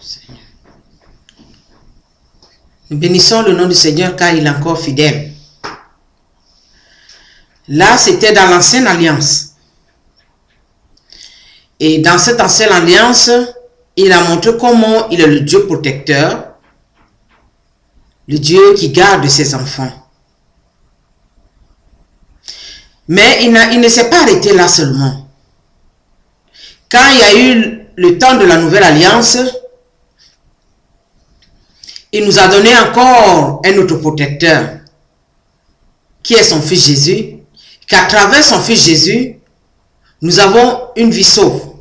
Seigneur. Nous bénissons le nom du Seigneur car il est encore fidèle. Là, c'était dans l'ancienne alliance. Et dans cette ancienne alliance, il a montré comment il est le Dieu protecteur, le Dieu qui garde ses enfants. Mais il ne s'est pas arrêté là seulement. Quand il y a eu le temps de la nouvelle alliance, il nous a donné encore un autre protecteur, qui est son fils Jésus, qu'à travers son fils Jésus, nous avons une vie sauve.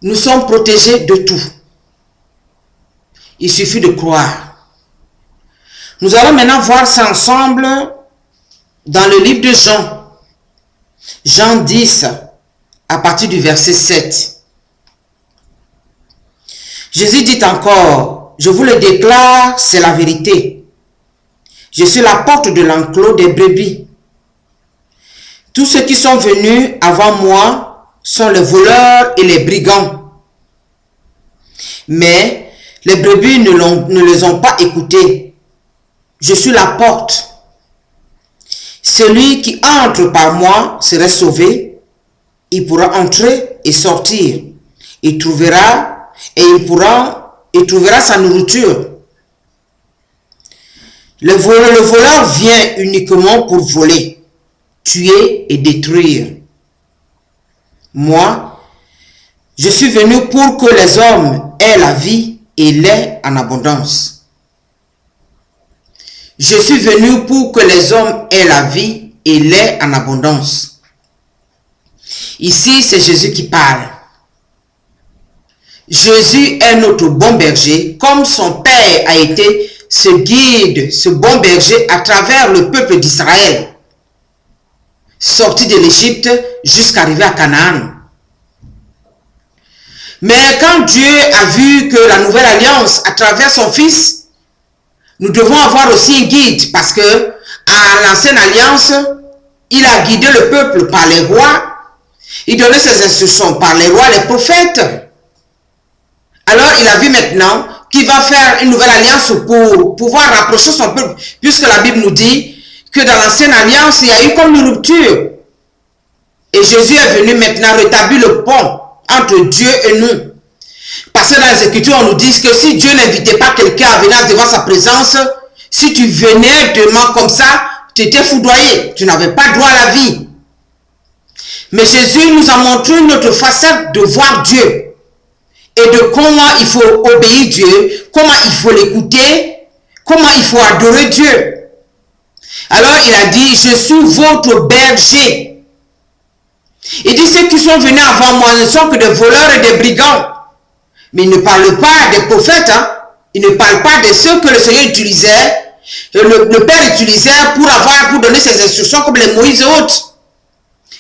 Nous sommes protégés de tout. Il suffit de croire. Nous allons maintenant voir ça ensemble dans le livre de Jean. Jean 10, à partir du verset 7. Jésus dit encore, je vous le déclare, c'est la vérité. Je suis la porte de l'enclos des brebis. Tous ceux qui sont venus avant moi sont les voleurs et les brigands. Mais les brebis ne les ont pas écoutés. Je suis la porte. Celui qui entre par moi serait sauvé. Il pourra entrer et sortir. Il trouvera sa nourriture. Le voleur vient uniquement pour voler, tuer et détruire. Moi, je suis venu pour que les hommes aient la vie et l'aient en abondance. Je suis venu pour que les hommes aient la vie et l'aient en abondance. Ici, c'est Jésus qui parle. Jésus est notre bon berger, comme son Père a été ce guide, ce bon berger à travers le peuple d'Israël, sorti de l'Égypte jusqu'à arriver à Canaan. Mais quand Dieu a vu que la nouvelle alliance, à travers son Fils, nous devons avoir aussi un guide, parce que à l'ancienne alliance, il a guidé le peuple par les rois, il donnait ses instructions par les rois, les prophètes. Alors il a vu maintenant qu'il va faire une nouvelle alliance pour pouvoir rapprocher son peuple, puisque la Bible nous dit que dans l'ancienne alliance, il y a eu comme une rupture. Et Jésus est venu maintenant rétablir le pont entre Dieu et nous. Parce que dans les Écritures, on nous dit que si Dieu n'invitait pas quelqu'un à venir devant sa présence, si tu venais demain comme ça, tu étais foudroyé, tu n'avais pas droit à la vie. Mais Jésus nous a montré notre facette de voir Dieu et de comment il faut obéir Dieu, comment il faut l'écouter, comment il faut adorer Dieu. Alors il a dit, je suis votre berger. Il dit, ceux qui sont venus avant moi ne sont que des voleurs et des brigands. Mais il ne parle pas des prophètes, hein? Il ne parle pas de ceux que le Seigneur utilisait, le Père utilisait pour donner ses instructions comme les Moïse et autres.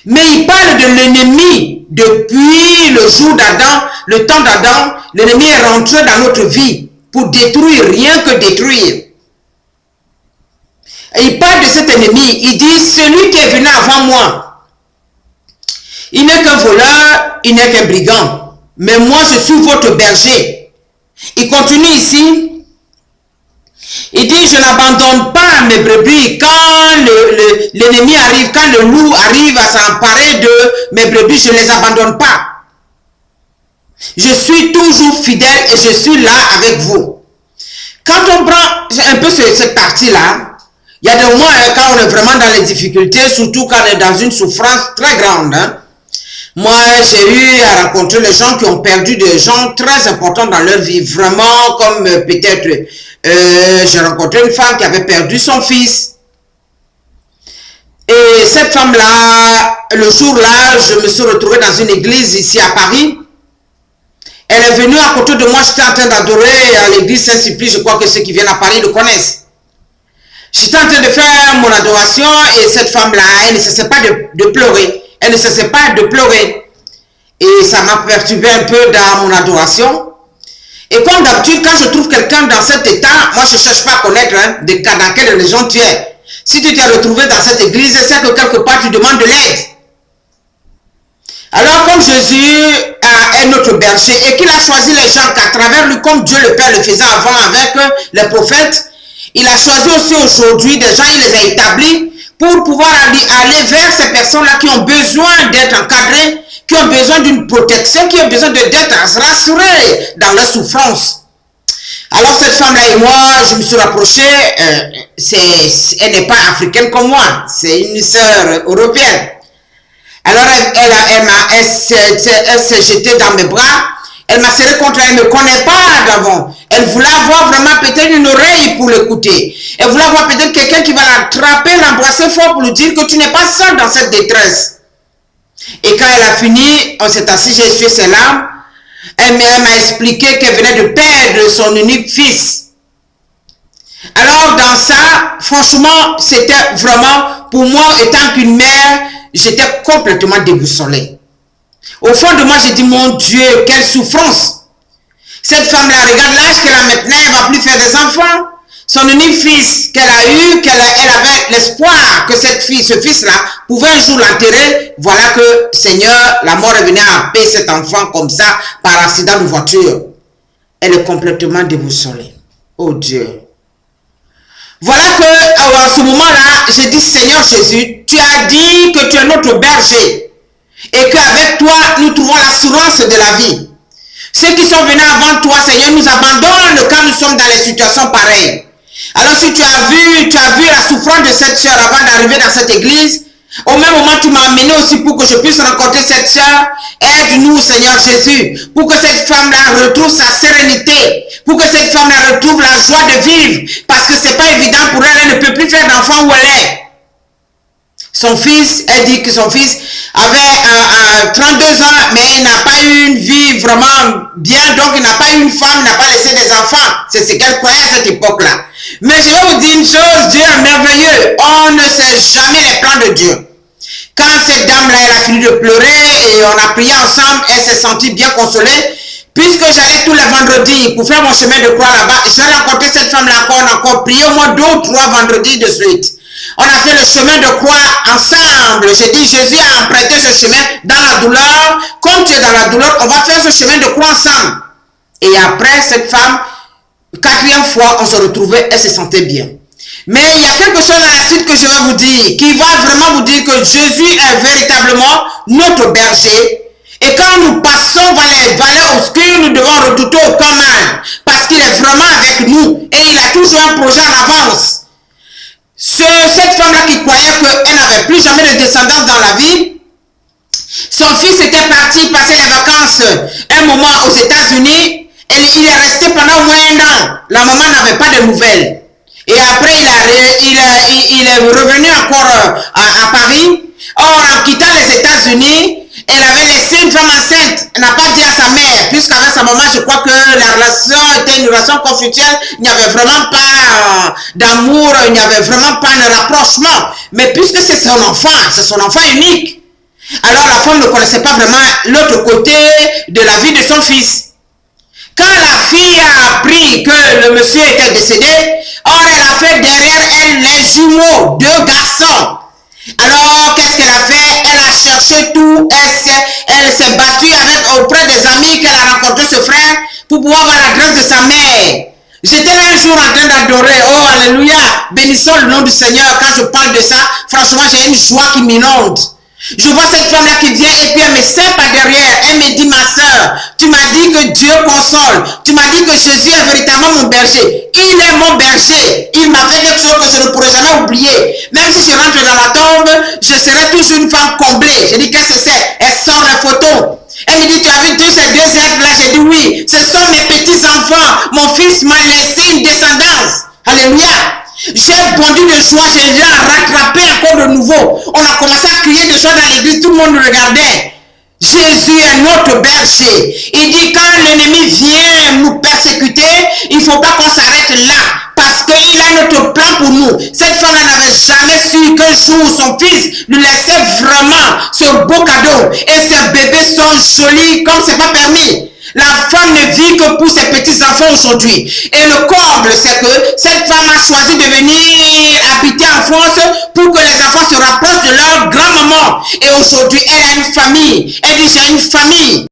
Mais il parle de l'ennemi depuis le jour d'Adam, le temps d'Adam. L'ennemi est rentré dans notre vie pour détruire, rien que détruire. Et il parle de cet ennemi. Il dit, celui qui est venu avant moi, il n'est qu'un voleur, il n'est qu'un brigand. Mais moi, je suis votre berger. Il continue ici. Il dit, je n'abandonne pas mes brebis quand l'ennemi arrive, quand le loup arrive à s'emparer de mes brebis, je ne les abandonne pas. Je suis toujours fidèle et je suis là avec vous. Quand on prend un peu cette partie-là, il y a des moments quand on est vraiment dans les difficultés, surtout quand on est dans une souffrance très grande. Hein. Moi, j'ai eu à rencontrer les gens qui ont perdu des gens très importants dans leur vie. Vraiment, comme peut-être, j'ai rencontré une femme qui avait perdu son fils. Et cette femme-là, le jour-là, je me suis retrouvée dans une église ici à Paris. Elle est venue à côté de moi, j'étais en train d'adorer à l'église Saint-Sulpice. Je crois que ceux qui viennent à Paris le connaissent. J'étais en train de faire mon adoration et cette femme-là, elle ne cessait pas de pleurer. Elle ne cessait pas de pleurer. Et ça m'a perturbé un peu dans mon adoration. Et comme d'habitude, quand je trouve quelqu'un dans cet état, moi je ne cherche pas à connaître dans quelle religion tu es. Si tu t'es retrouvé dans cette église, c'est que quelque part tu demandes de l'aide. Alors comme Jésus est notre berger, berger et qu'il a choisi les gens qu'à travers lui, comme Dieu le Père le faisait avant avec les prophètes, il a choisi aussi aujourd'hui des gens, il les a établis pour pouvoir aller vers ces personnes-là qui ont besoin d'être encadrées, qui ont besoin d'une protection, qui ont besoin d'être rassurées dans leur souffrance. Alors cette femme-là et moi, je me suis rapproché, elle n'est pas africaine comme moi, c'est une sœur européenne. Alors elle s'est jetée dans mes bras, elle m'a serré contre elle, ne me connaît pas d'avant. Elle voulait avoir vraiment peut-être une oreille pour l'écouter. Elle voulait avoir peut-être quelqu'un qui va l'attraper, l'embrasser fort pour lui dire que tu n'es pas seul dans cette détresse. Et quand elle a fini, on s'est assis, j'ai essuyé ses larmes. Elle m'a expliqué qu'elle venait de perdre son unique fils. Alors dans ça, franchement, c'était vraiment, pour moi, étant qu'une mère, j'étais complètement déboussolée. Au fond de moi, j'ai dit, mon Dieu, quelle souffrance. Cette femme-là, regarde l'âge qu'elle a maintenant, elle ne va plus faire des enfants. Son unique fils qu'elle a eu, elle avait l'espoir que ce fils-là pouvait un jour l'enterrer. Voilà que, Seigneur, la mort est venue à payer cet enfant comme ça, par accident de voiture. Elle est complètement déboussolée. Oh Dieu. Voilà que, à ce moment-là, j'ai dit, Seigneur Jésus, tu as dit que tu es notre berger et qu'avec toi, nous trouvons l'assurance de la vie. Ceux qui sont venus avant toi, Seigneur, nous abandonnent quand nous sommes dans les situations pareilles. Alors si tu as vu la souffrance de cette sœur avant d'arriver dans cette église, au même moment, tu m'as amené aussi pour que je puisse rencontrer cette sœur. Aide-nous, Seigneur Jésus, pour que cette femme-là retrouve sa sérénité, pour que cette femme-là retrouve la joie de vivre, parce que c'est pas évident pour elle, elle ne peut plus faire d'enfant où elle est. Son fils, elle dit que son fils avait 32 ans, mais il n'a pas eu une vie vraiment bien, donc il n'a pas eu une femme, il n'a pas laissé des enfants. C'est ce qu'elle croyait à cette époque-là. Mais je vais vous dire une chose, Dieu est merveilleux. On ne sait jamais les plans de Dieu. Quand cette dame-là, elle a fini de pleurer et on a prié ensemble, elle s'est sentie bien consolée. Puisque j'allais tous les vendredis pour faire mon chemin de croix là-bas, j'ai rencontré cette femme-là encore, on a encore prié au moins 2 ou 3 vendredis de suite. On a fait le chemin de croix ensemble. J'ai dit, Jésus a emprunté ce chemin dans la douleur. Comme tu es dans la douleur, on va faire ce chemin de croix ensemble. Et après, cette femme, 4e fois, on se retrouvait, elle se sentait bien. Mais il y a quelque chose à la suite que je vais vous dire, qui va vraiment vous dire que Jésus est véritablement notre berger. Et quand nous passons dans les vallées obscures, nous devons redouter aucun mal. Parce qu'il est vraiment avec nous. Et il a toujours un projet en avance. Cette femme-là qui croyait qu'elle n'avait plus jamais de descendance dans la vie, son fils était parti passer les vacances un moment aux États-Unis et il est resté pendant au moins 1 an. La maman n'avait pas de nouvelles. Et après, il est revenu encore à Paris. Or, en quittant les États-Unis, elle avait laissé une femme enceinte. Elle n'a pas dit à sa mère, puisqu'avec sa maman, je crois que la relation était une relation conflictuelle. Il n'y avait vraiment pas d'amour, il n'y avait vraiment pas de rapprochement. Mais puisque c'est son enfant unique. Alors la femme ne connaissait pas vraiment l'autre côté de la vie de son fils. Quand la fille a appris que le monsieur était décédé, or elle a fait derrière elle les jumeaux, 2 garçons. Alors, qu'est-ce qu'elle a fait? Elle a cherché tout, elle s'est battue auprès des amis qu'elle a rencontré ce frère pour pouvoir avoir l'adresse de sa mère. J'étais là un jour en train d'adorer, oh alléluia, bénissons le nom du Seigneur. Quand je parle de ça, franchement, j'ai une joie qui m'inonde. Je vois cette femme-là qui vient et puis elle me serre par derrière. Elle me dit, ma soeur, tu m'as dit que Dieu console. Tu m'as dit que Jésus est véritablement mon berger. Il est mon berger. Il m'a fait quelque chose que je ne pourrai jamais oublier. Même si je rentre dans la tombe, je serai toujours une femme comblée. Je dis, qu'est-ce que c'est? Elle sort les photos. Elle me dit, tu as vu tous ces 2 êtres-là? J'ai dit, oui, ce sont mes petits-enfants. Mon fils m'a laissé une descendance. Alléluia. J'ai bondi de joie, j'ai rattrapé encore de nouveau. On a commencé à crier de joie dans l'église, tout le monde nous regardait. Jésus est notre berger. Il dit quand l'ennemi vient nous persécuter, il ne faut pas qu'on s'arrête là. Parce qu'il a notre plan pour nous. Cette femme n'avait jamais su qu'un jour son fils lui laissait vraiment ce beau cadeau. Et ses bébés sont jolis comme c'est pas permis. La femme ne vit que pour ses petits-enfants aujourd'hui. Et le comble, c'est que cette femme a choisi de venir habiter en France pour que les enfants se rapprochent de leur grand-maman. Et aujourd'hui, elle a une famille. Elle dit, j'ai une famille.